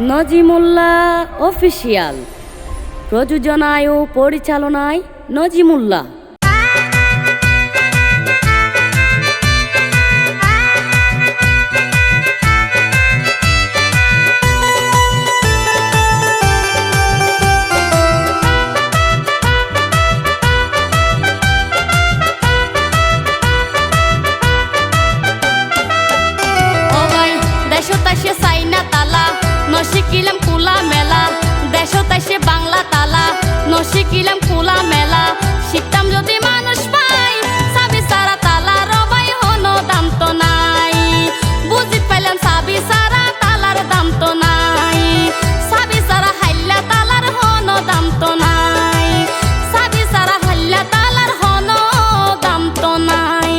Nazimullah official, প্রযোজনায় ও পরিচালনায় নজিমুল্লাহ। শিখিলাম খোলা মেলা, দেশত আইসে বাংলা তালা, নশিখিলাম খোলা মেলা। শিখতাম যদি মানুষ পাই, চাবি সারা তালা রবাই হনো দাম তো নাই। বুঝি পাইলাম চাবি সারা তালার দাম তো নাই। চাবি সারা হাইলা তালার হনো দাম তো নাই। চাবি সারা হাইলা তালার হনো দাম তো নাই।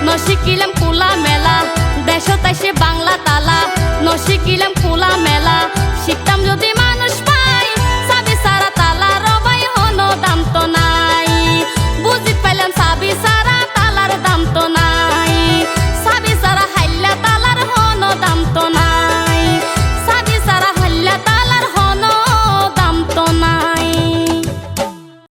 নশিখিলাম খোলা মেলা, দেশত আইসে বাংলা তালা, নশিখিলাম